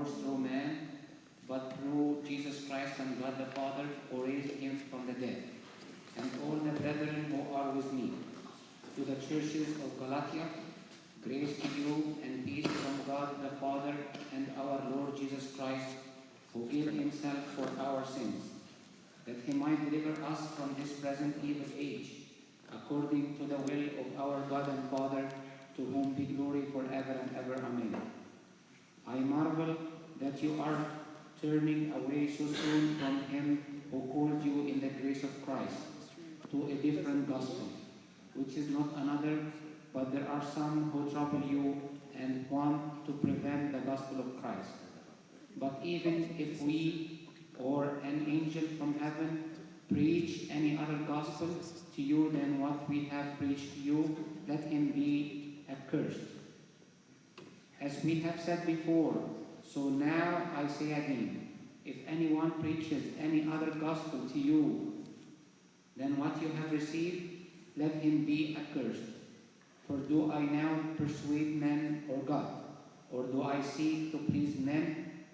works through man, but through Jesus Christ and God the Father, who raised him from the dead. And all the brethren who are with me, to the churches of Galatia, grace to you and peace from God the Father and our Lord Jesus Christ, who gave himself for our sins, that he might deliver us from this present evil age, according to the will of our God and Father, to whom be glory forever and ever. Amen. I marvel that you are turning away so soon from him who called you in the grace of Christ to a different gospel, which is not another, but there are some who trouble you and want to prevent the gospel of Christ. But even if we or an angel from heaven preach any other gospel to you than what we have preached to you, let him be accursed. As we have said before, so now I say again, if anyone preaches any other gospel to you than what you have received, let him be accursed. For do I now persuade men or God, or do I seek to please men?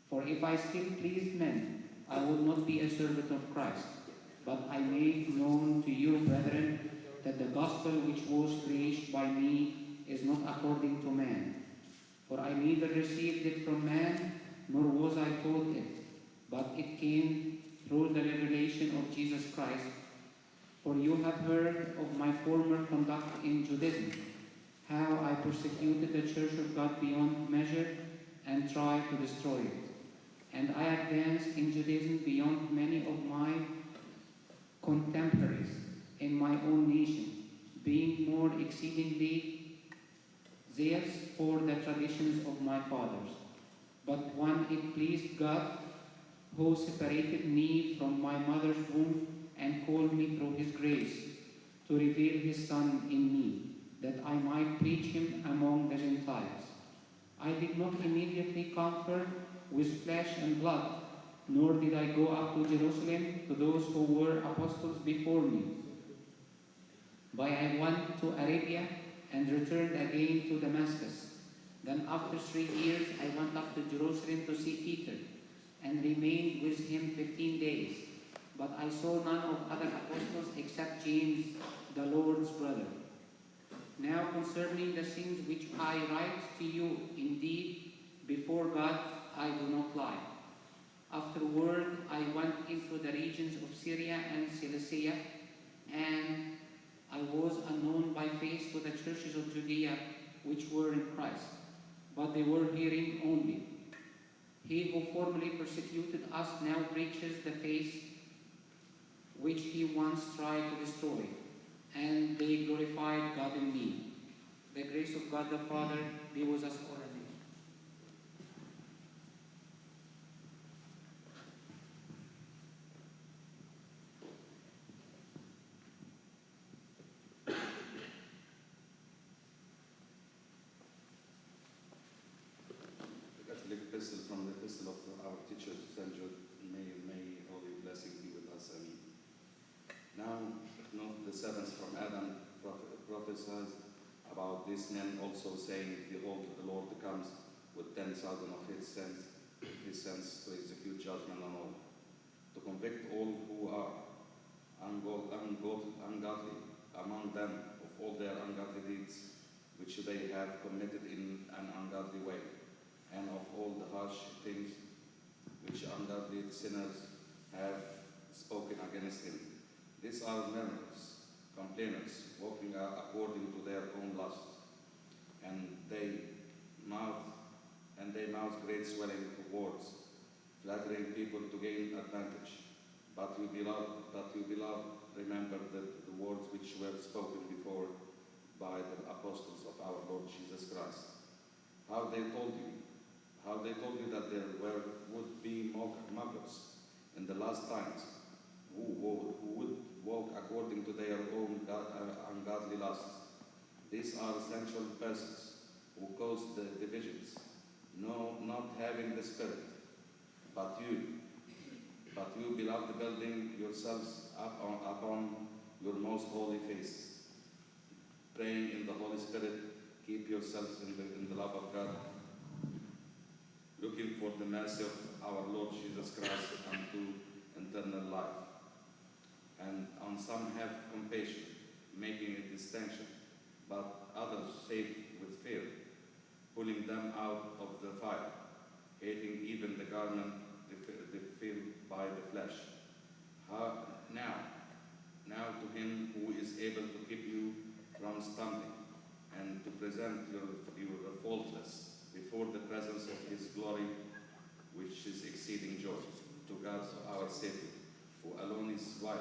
For if I still pleased men, I would not be a servant of Christ. But I made known to you, brethren, that the gospel which was preached by me is not according to man. For I neither received it from man, nor was I taught it, but it came through the revelation of Jesus Christ. For you have heard of my former conduct in Judaism, how I persecuted the church of God beyond measure and tried to destroy it. And I advanced in Judaism beyond many of my contemporaries in my own nation, being more exceedingly zealous for the traditions of my fathers. But when it pleased God, who separated me from my mother's womb and called me through his grace, to reveal his Son in me, that I might preach him among the Gentiles, I did not immediately confer with flesh and blood, nor did I go up to Jerusalem to those who were apostles before me. But I went to Arabia and returned again to Damascus. Then after 3 years I went up to Jerusalem to see Peter, and remained with him 15 days. But I saw none of other apostles except James, the Lord's brother. Now concerning the things which I write to you, indeed, before God I do not lie. Afterward I went into the regions of Syria and Cilicia, and I was unknown by face to the churches of Judea which were in Christ, but they were hearing only. He who formerly persecuted us now preaches the faith which he once tried to destroy, and they glorified God in me. The grace of God the Father be with us all. Epistle from the epistle of our teacher St. Jude. May holy blessing be with us. Amen. Now, the seventh from Adam prophesies about these men also, saying, behold, the Lord comes with 10,000 of his saints to execute judgment on all, to convict all who are ungodly among them of all their ungodly deeds, which they have committed in an ungodly way, and of all the harsh things which ungodly sinners have spoken against him. These are murmurers, complainers, walking according to their own lusts, and they mouth great swelling words, flattering people to gain advantage. But you beloved, remember the words which were spoken before by the apostles of our Lord Jesus Christ. How they told you that there would be mockers in the last times, who would walk according to their own ungodly lusts. These are sensual persons who cause the divisions, not having the Spirit. But you, beloved, building yourselves up upon your most holy faith, praying in the Holy Spirit, keep yourselves in the love of God, looking for mercy of our Lord Jesus Christ unto eternal life. And on some have compassion, making a distinction, but others save with fear, pulling them out of the fire, hating even the garment defiled by the flesh. Now to him who is able to keep you from stumbling, and to present you faultless before the presence of his glory, which is exceeding joy, to God our Savior, who alone is wise,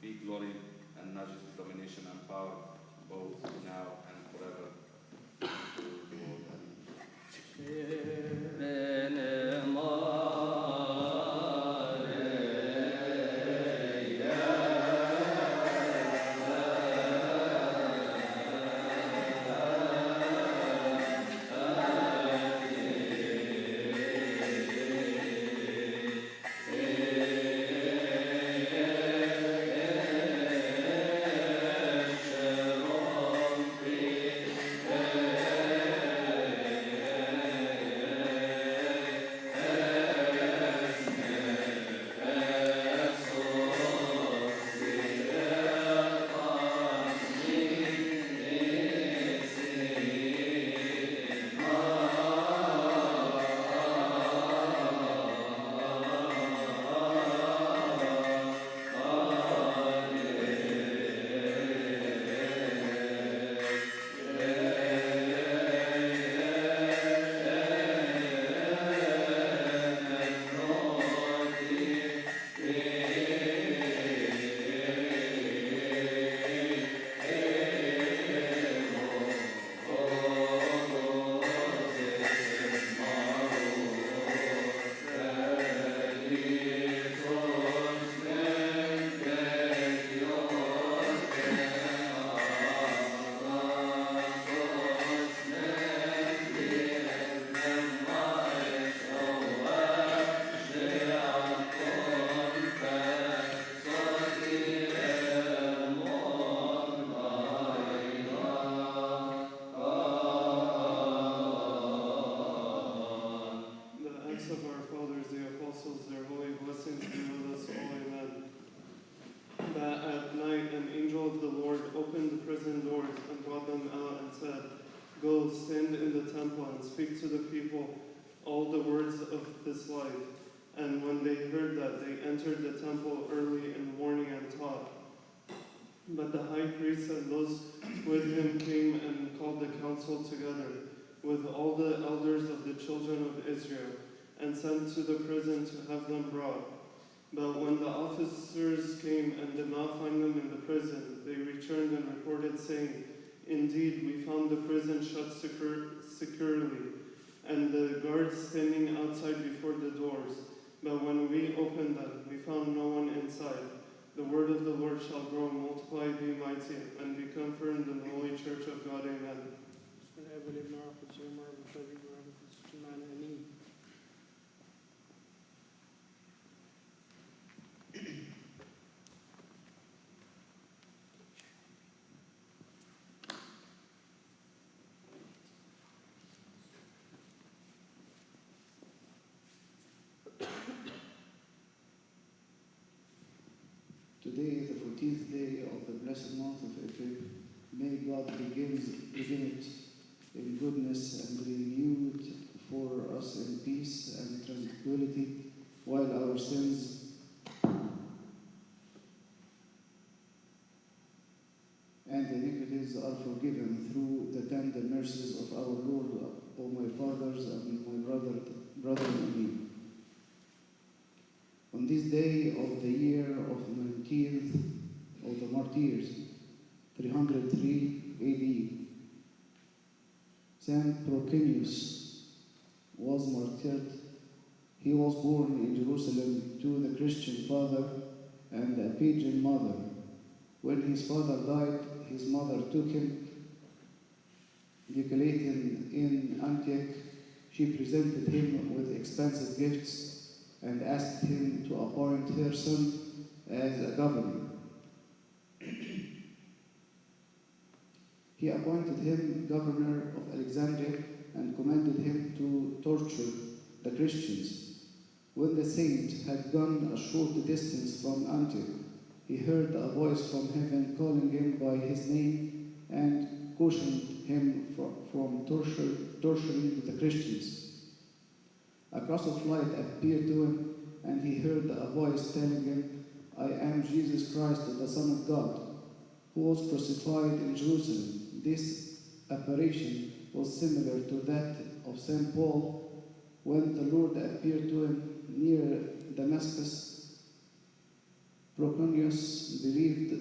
be glory and majesty, domination and power, both now and forever. Go, stand in the temple and speak to the people all the words of this life. And when they heard that, they entered the temple early in the morning and taught. But the high priest and those with him came and called the council together with all the elders of the children of Israel, and sent to the prison to have them brought. But when the officers came and did not find them in the prison, they returned and reported, saying, "Indeed, we found the prison shut securely, and the guards standing outside before the doors. But when we opened them, we found no one inside. The word of the Lord shall grow, multiply, be mighty, and be confirmed in the holy church of God. Amen." Today is the 14th day of the blessed month of April. May God begin it in goodness and renew it for us in peace and tranquility, while our sins and iniquities are forgiven through the tender mercies of our Lord, O my fathers and my brother and me. On this day of the year of 19th of the martyrs, 303 AD, Saint Procinius was martyred. He was born in Jerusalem to the Christian father and a pagan mother. When his father died, his mother took him, decalated in Antioch. She presented him with expensive gifts and asked him to appoint her son as a governor. He appointed him governor of Alexandria and commanded him to torture the Christians. When the saint had gone a short distance from Antioch, he heard a voice from heaven calling him by his name and cautioned him from torturing the Christians. A cross of light appeared to him, and he heard a voice telling him, I am Jesus Christ, the Son of God, who was crucified in Jerusalem. This apparition was similar to that of St. Paul when the Lord appeared to him near Damascus. Proconius believed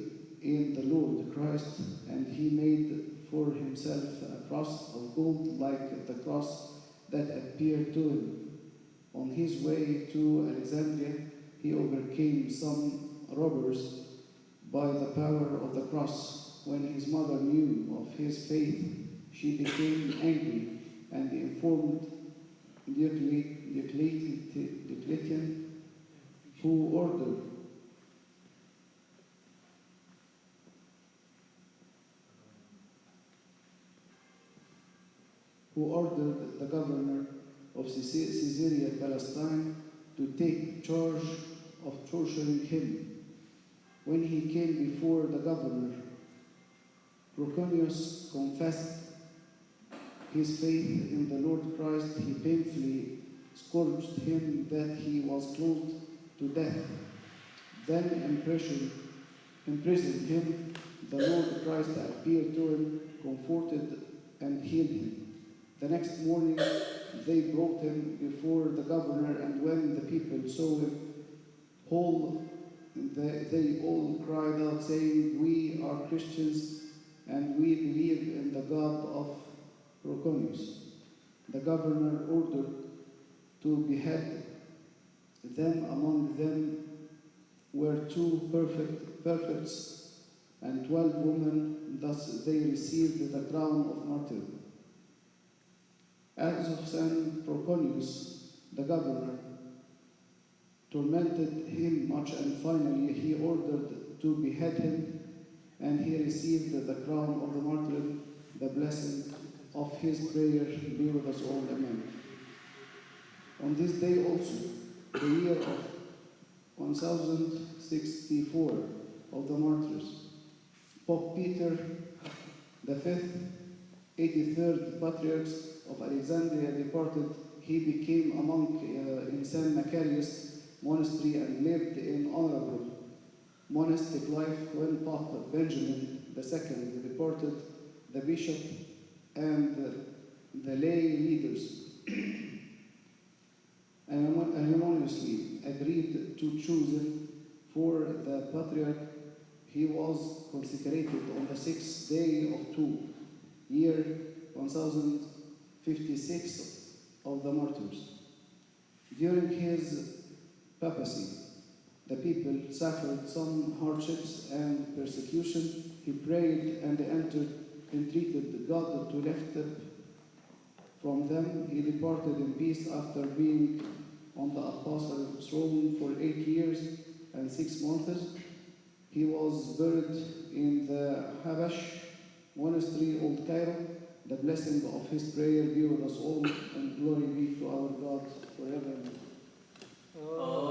in the Lord Christ, and he made for himself a cross of gold like the cross that appeared to him. On his way to Alexandria, he overcame some robbers by the power of the cross. When his mother knew of his faith, she became angry and informed Diocletian, who ordered the governor of Caesarea Palestine to take charge of torturing him. When he came before the governor, Proconius confessed his faith in the Lord Christ. He painfully scourged him that he was close to death. Then imprisoned him. The Lord Christ appeared to him, comforted and healed him. The next morning they brought him before the governor, and when the people saw him whole, they all cried out, saying, We are Christians, and we believe in the God of Proconius. The governor ordered to behead them. Among them were 2 perfects and 12 women. Thus they received the crown of martyrdom. As of St. Proconius, the governor tormented him much, and finally he ordered to behead him, and he received the crown of the martyrdom. The blessing of his prayer be with us all. Amen. On this day also, the year of 1064 of the martyrs, Pope Peter V, 83rd Patriarch of Alexandria, departed. He became a monk in St. Macarius monastery and lived in honorable monastic life. When Pope Benjamin II departed, the bishop and the lay leaders unanimously agreed to choose him for the patriarch. He was consecrated on the 6th day of Tu, year 1056 of the martyrs. During his papacy, the people suffered some hardships and persecution. He prayed and entreated God to lift up from them. He departed in peace after being on the apostles' throne for 8 years and 6 months. He was buried in the Habash monastery, Old Cairo. The blessing of his prayer be with us all, and glory be to our God forever. Amen.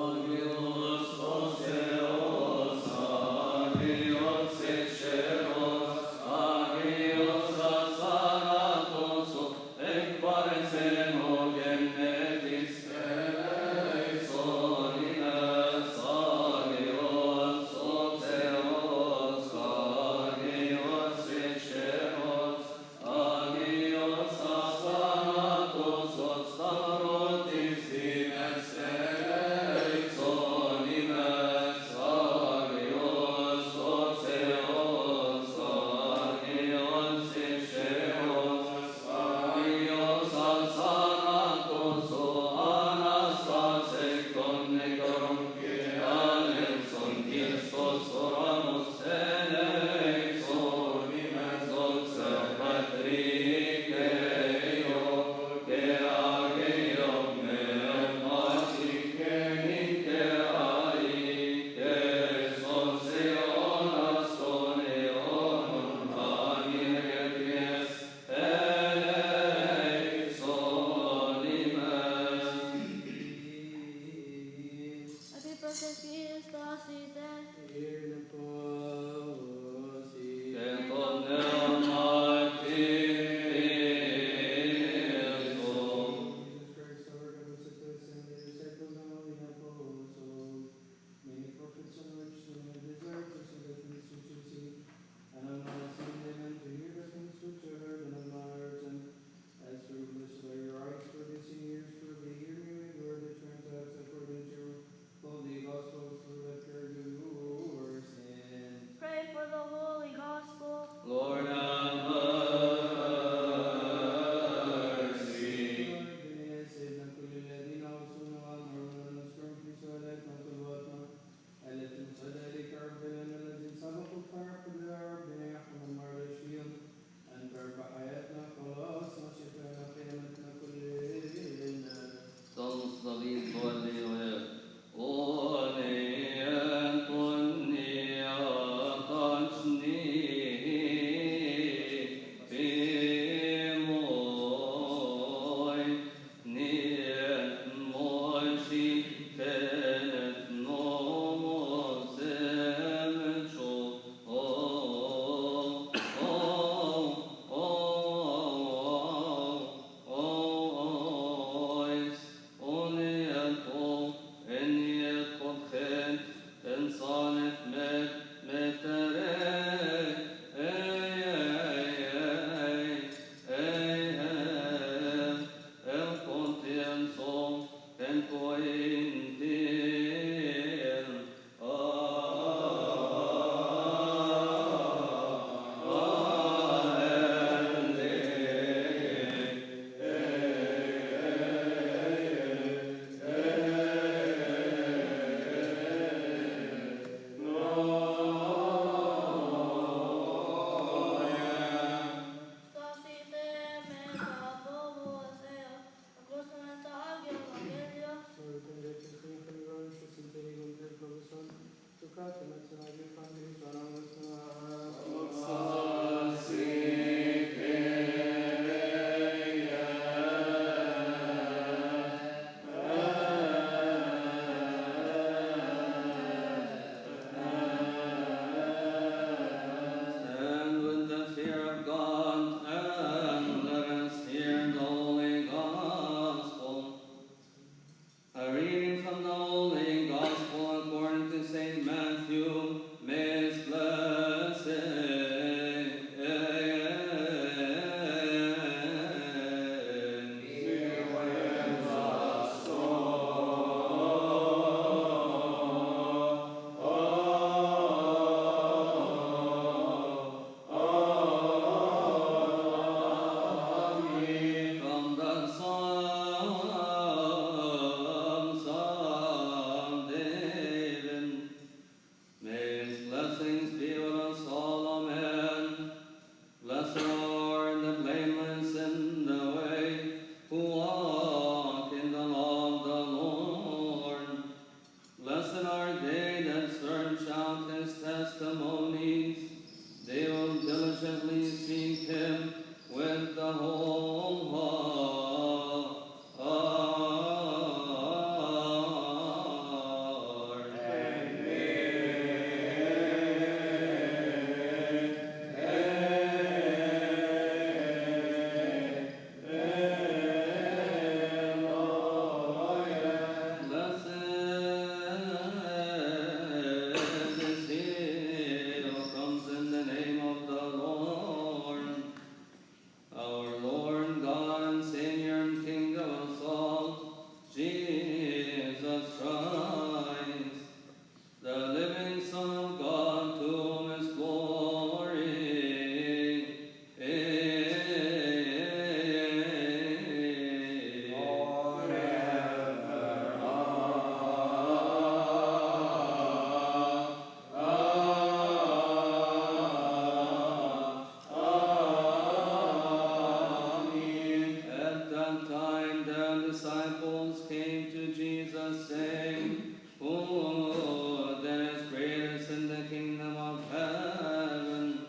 time, the disciples came to Jesus, saying, Who then is greatest in the kingdom of heaven?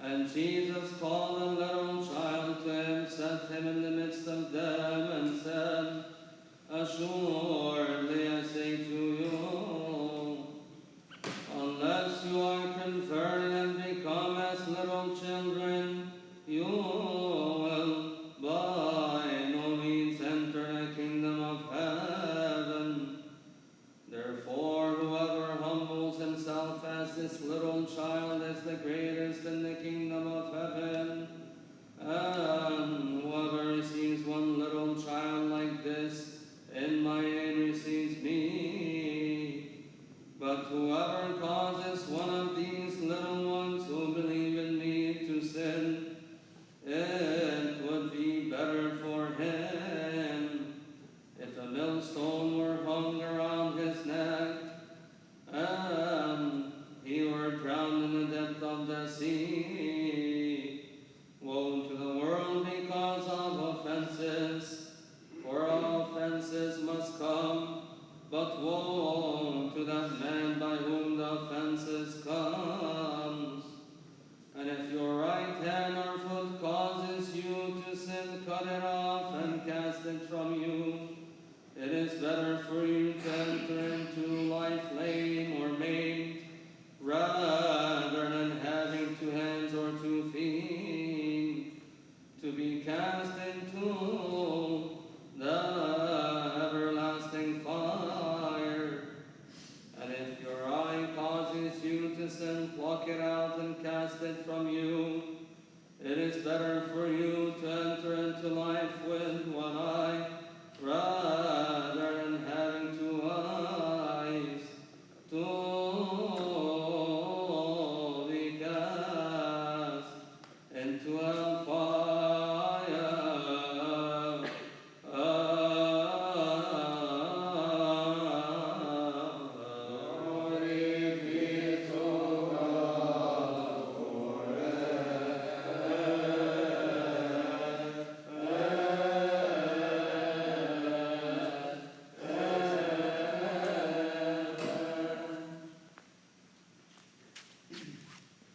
And Jesus called a little child to him, set him in the midst of them, and said, Assuredly I say to you, unless you are converted and become as little children, you will by no means enter the kingdom of heaven. Therefore, whoever humbles himself as this little child is the greatest in the kingdom of heaven. And whoever receives one little child like this in my name receives me. But whoever causes one of these little ones who believe in me to sin, it would be better for him if a millstone were hung around his neck, and he were drowned in the depth of the sea. Woe to the world because of offenses, for offenses must come, but woe to that man by whom the offenses comes. And if your right hand or foot causes you to sin, cut it off and cast it from you. It is better for you to enter